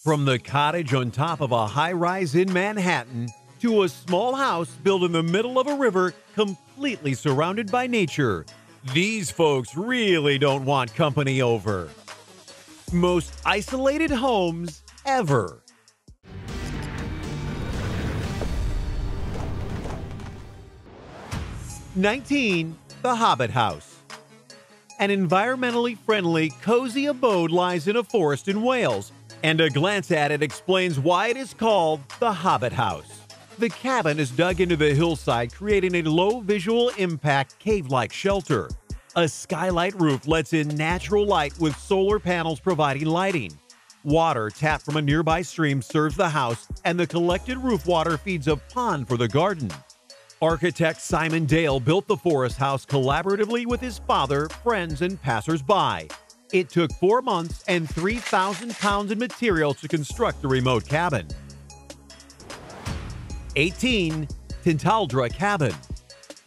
From the cottage on top of a high-rise in Manhattan to a small house built in the middle of a river completely surrounded by nature, these folks really don't want company over. Most isolated homes ever. #19. The Hobbit House. An environmentally friendly, cozy abode lies in a forest in Wales, and a glance at it explains why it is called the Hobbit House. The cabin is dug into the hillside, creating a low visual impact cave-like shelter. A skylight roof lets in natural light with solar panels providing lighting. Water tapped from a nearby stream serves the house, and the collected roof water feeds a pond for the garden. Architect Simon Dale built the forest house collaboratively with his father, friends, and passers-by. It took 4 months and 3,000 pounds in materials to construct the remote cabin. 18. Tintaldra Cabin.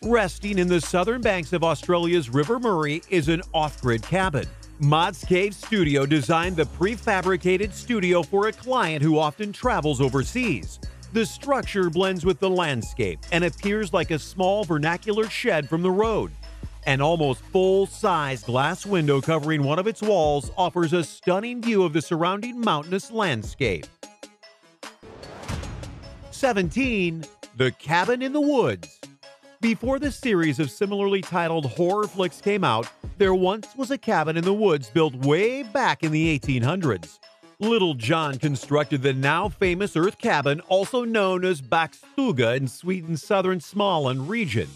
Resting in the southern banks of Australia's River Murray is an off-grid cabin. Mod's Cave Studio designed the prefabricated studio for a client who often travels overseas. The structure blends with the landscape and appears like a small vernacular shed from the road. An almost full-size glass window covering one of its walls offers a stunning view of the surrounding mountainous landscape. 17. The Cabin in the Woods. Before the series of similarly titled horror flicks came out, there once was a cabin in the woods built way back in the 1800s. Little John constructed the now famous earth cabin, also known as Backstuga in Sweden's southern Småland region.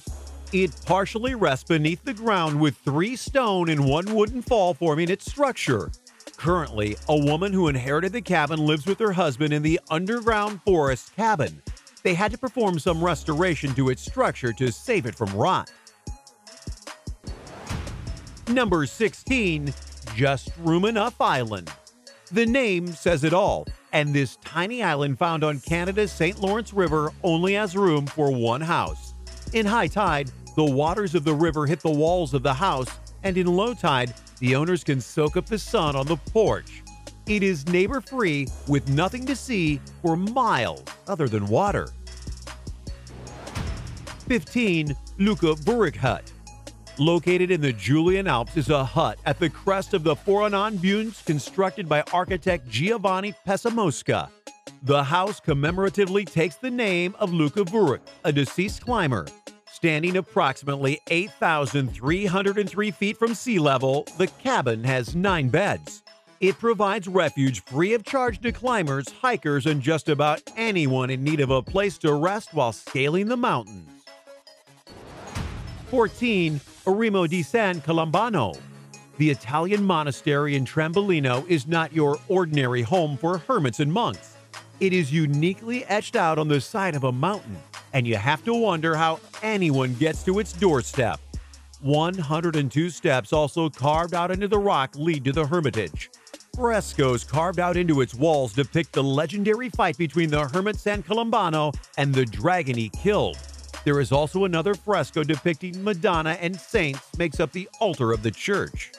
It partially rests beneath the ground with 3 stone and 1 wooden fall forming its structure. Currently, a woman who inherited the cabin lives with her husband in the underground forest cabin. They had to perform some restoration to its structure to save it from rot. 16. Just Room Enough Island. The name says it all, and this tiny island found on Canada's St. Lawrence River only has room for 1 house. In high tide, the waters of the river hit the walls of the house, and in low tide, the owners can soak up the sun on the porch. It is neighbor-free with nothing to see for miles other than water. 15. Luca Burak Hut. Located in the Julian Alps is a hut at the crest of the Foranon Buttes constructed by architect Giovanni Pesamosca. The house commemoratively takes the name of Luca Burak, a deceased climber. Standing approximately 8,303 feet from sea level, the cabin has 9 beds. It provides refuge free of charge to climbers, hikers, and just about anyone in need of a place to rest while scaling the mountains. 14. Eremo di San Colombano. The Italian monastery in Trembolino is not your ordinary home for hermits and monks. It is uniquely etched out on the side of a mountain, and you have to wonder how anyone gets to its doorstep. 102 steps also carved out into the rock lead to the hermitage. Frescoes carved out into its walls depict the legendary fight between the hermit San Colombano and the dragon he killed. There is also another fresco depicting Madonna and saints makes up the altar of the church.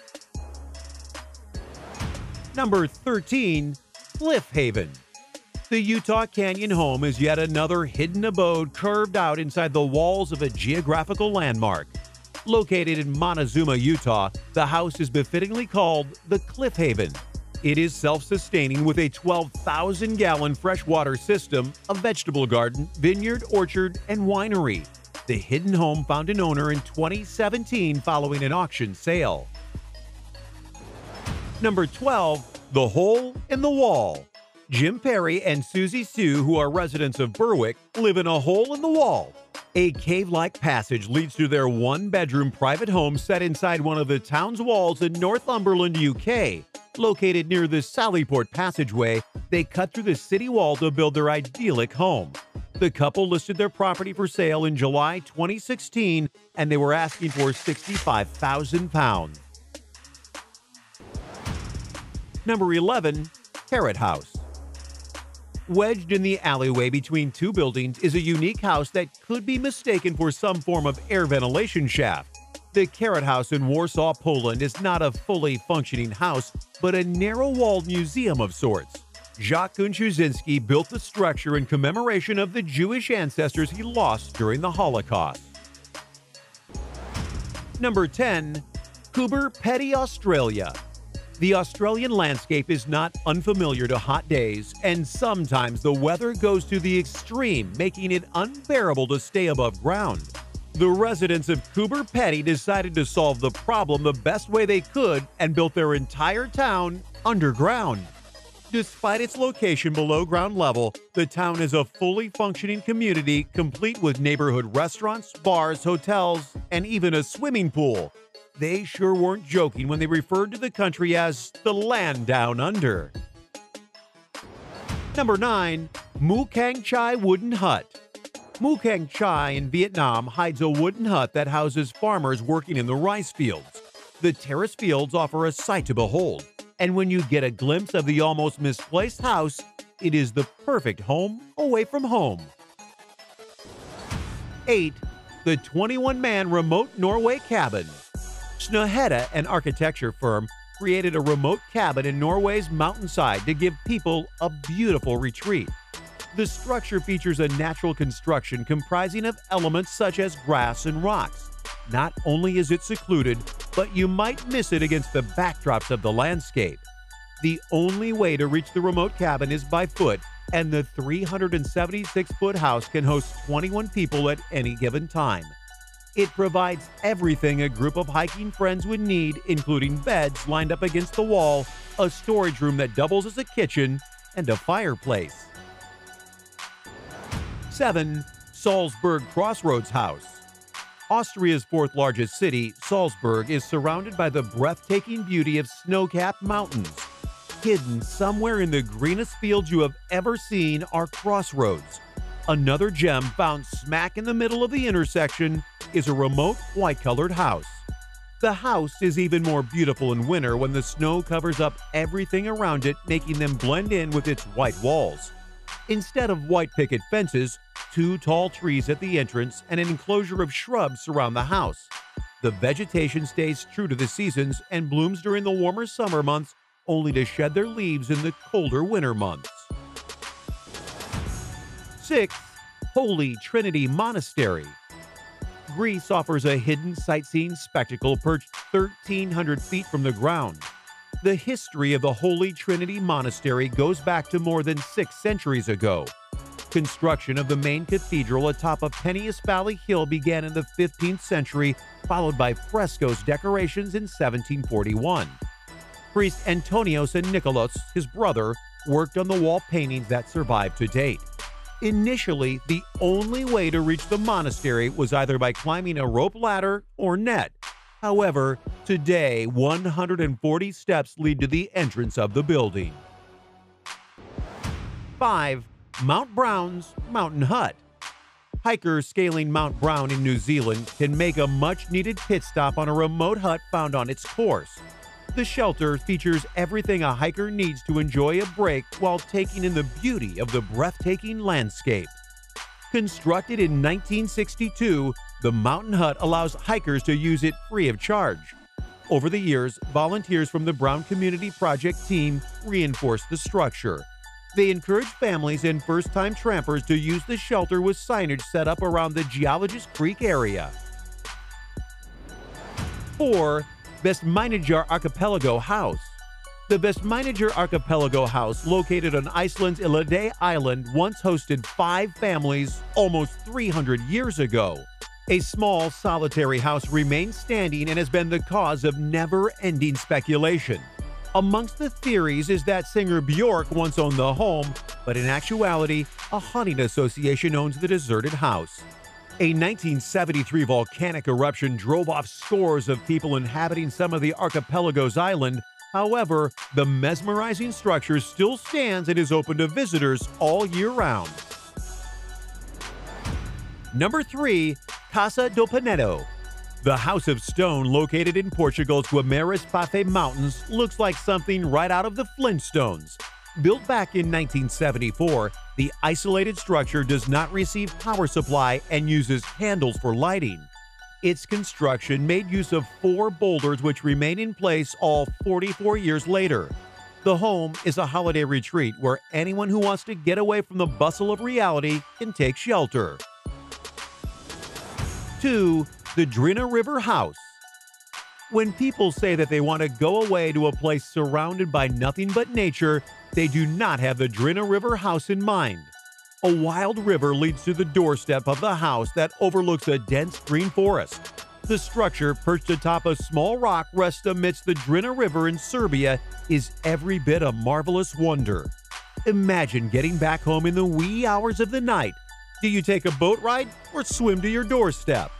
13. Cliff Haven. The Utah Canyon home is yet another hidden abode carved out inside the walls of a geographical landmark. Located in Montezuma, Utah, the house is befittingly called the Cliff Haven. It is self-sustaining with a 12,000-gallon freshwater system, a vegetable garden, vineyard, orchard, and winery. The hidden home found an owner in 2017 following an auction sale. 12. The Hole in the Wall. Jim Perry and Susie Sue, who are residents of Berwick, live in a hole in the wall. A cave-like passage leads to their 1-bedroom private home set inside one of the town's walls in Northumberland, UK. Located near the Sallyport passageway, they cut through the city wall to build their idyllic home. The couple listed their property for sale in July 2016, and they were asking for £65,000. 11. Karat House. Wedged in the alleyway between 2 buildings is a unique house that could be mistaken for some form of air ventilation shaft. The Karat House in Warsaw, Poland is not a fully functioning house, but a narrow-walled museum of sorts. Jacques Kunczynski built the structure in commemoration of the Jewish ancestors he lost during the Holocaust. Number 10. Coober, Pedy, Australia. The Australian landscape is not unfamiliar to hot days, and sometimes the weather goes to the extreme, making it unbearable to stay above ground. The residents of Coober, Pedy decided to solve the problem the best way they could and built their entire town underground. Despite its location below ground level, the town is a fully functioning community complete with neighborhood restaurants, bars, hotels, and even a swimming pool. They sure weren't joking when they referred to the country as the land down under. Number 9. Mu Cang Chai Wooden Hut. Mu Cang Chai in Vietnam hides a wooden hut that houses farmers working in the rice fields. The terrace fields offer a sight to behold, and when you get a glimpse of the almost misplaced house, it is the perfect home away from home. 8. The 21-man remote Norway cabin. Snøhetta, an architecture firm, created a remote cabin in Norway's mountainside to give people a beautiful retreat. The structure features a natural construction comprising of elements such as grass and rocks. Not only is it secluded, but you might miss it against the backdrops of the landscape. The only way to reach the remote cabin is by foot, and the 376-foot house can host 21 people at any given time. It provides everything a group of hiking friends would need, including beds lined up against the wall, a storage room that doubles as a kitchen, and a fireplace. 7. Salzburg Crossroads House. Austria's fourth largest city, Salzburg, is surrounded by the breathtaking beauty of snow-capped mountains. Hidden somewhere in the greenest fields you have ever seen are Crossroads. Another gem found smack in the middle of the intersection is a remote white-colored house. The house is even more beautiful in winter when the snow covers up everything around it, making them blend in with its white walls. Instead of white picket fences, 2 tall trees at the entrance and an enclosure of shrubs surround the house. The vegetation stays true to the seasons and blooms during the warmer summer months, only to shed their leaves in the colder winter months. 6. Holy Trinity Monastery. Greece offers a hidden sightseeing spectacle perched 1,300 feet from the ground. The history of the Holy Trinity Monastery goes back to more than 6 centuries ago. Construction of the main cathedral atop of Peneus Valley Hill began in the 15th century, followed by frescoes decorations in 1741. Priest Antonios and Nicholas, his brother, worked on the wall paintings that survive to date. Initially, the only way to reach the monastery was either by climbing a rope ladder or net. However, today 140 steps lead to the entrance of the building. 5. Mount Brown's Mountain Hut. Hikers scaling Mount Brown in New Zealand can make a much-needed pit stop on a remote hut found on its course. The shelter features everything a hiker needs to enjoy a break while taking in the beauty of the breathtaking landscape. Constructed in 1962, the mountain hut allows hikers to use it free of charge. Over the years, volunteers from the Brown Community Project team reinforced the structure. They encourage families and first-time trampers to use the shelter with signage set up around the Geologist Creek area. 4. Vestmannaeyjar Archipelago House. The Vestmannaeyjar Archipelago House, located on Iceland's Illide Island, once hosted 5 families almost 300 years ago. A small, solitary house remains standing and has been the cause of never-ending speculation. Amongst the theories is that singer Björk once owned the home, but in actuality, a hunting association owns the deserted house. A 1973 volcanic eruption drove off scores of people inhabiting some of the archipelago's island. However, the mesmerizing structure still stands and is open to visitors all year round. Number 3. Casa De Panino. The House of Stone, located in Portugal's Guimarães Pafe Mountains, looks like something right out of the Flintstones. Built back in 1974, the isolated structure does not receive power supply and uses candles for lighting. Its construction made use of 4 boulders which remain in place all 44 years later. The home is a holiday retreat where anyone who wants to get away from the bustle of reality can take shelter. 2. The Drina River House. When people say that they want to go away to a place surrounded by nothing but nature, they do not have the Drina River House in mind. A wild river leads to the doorstep of the house that overlooks a dense green forest. The structure, perched atop a small rock rests amidst the Drina River in Serbia, is every bit a marvelous wonder. Imagine getting back home in the wee hours of the night. Do you take a boat ride or swim to your doorstep?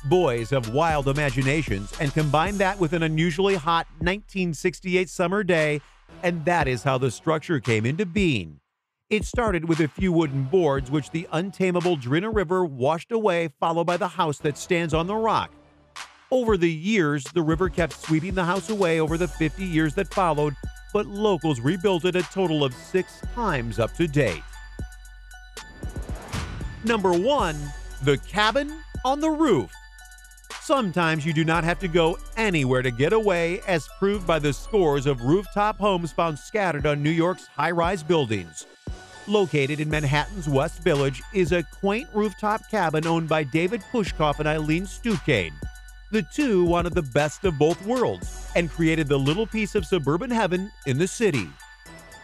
Boys have wild imaginations and combine that with an unusually hot 1968 summer day, and that is how the structure came into being. It started with a few wooden boards which the untamable Drina River washed away, followed by the house that stands on the rock. Over the years, the river kept sweeping the house away over the 50 years that followed, but locals rebuilt it a total of 6 times up to date. Number 1. The Cabin on the Roof. Sometimes you do not have to go anywhere to get away, as proved by the scores of rooftop homes found scattered on New York's high-rise buildings. Located in Manhattan's West Village is a quaint rooftop cabin owned by David Pushkoff and Eileen Stucane. The two wanted the best of both worlds and created the little piece of suburban heaven in the city.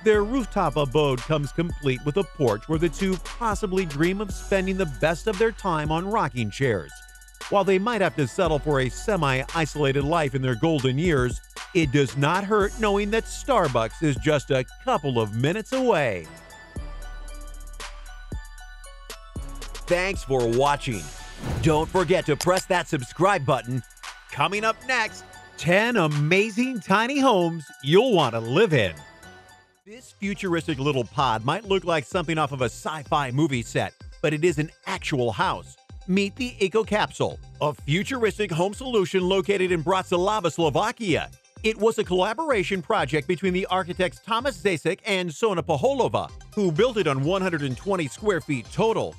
Their rooftop abode comes complete with a porch where the two possibly dream of spending the best of their time on rocking chairs. While they might have to settle for a semi-isolated life in their golden years, it does not hurt knowing that Starbucks is just a couple of minutes away. Thanks for watching. Don't forget to press that subscribe button. Coming up next, 10 amazing tiny homes you'll want to live in. This futuristic little pod might look like something off of a sci-fi movie set, but it is an actual house. Meet the Eco Capsule, a futuristic home solution located in Bratislava, Slovakia. It was a collaboration project between the architects Thomas Zasek and Sona Paholova, who built it on 120 square feet total.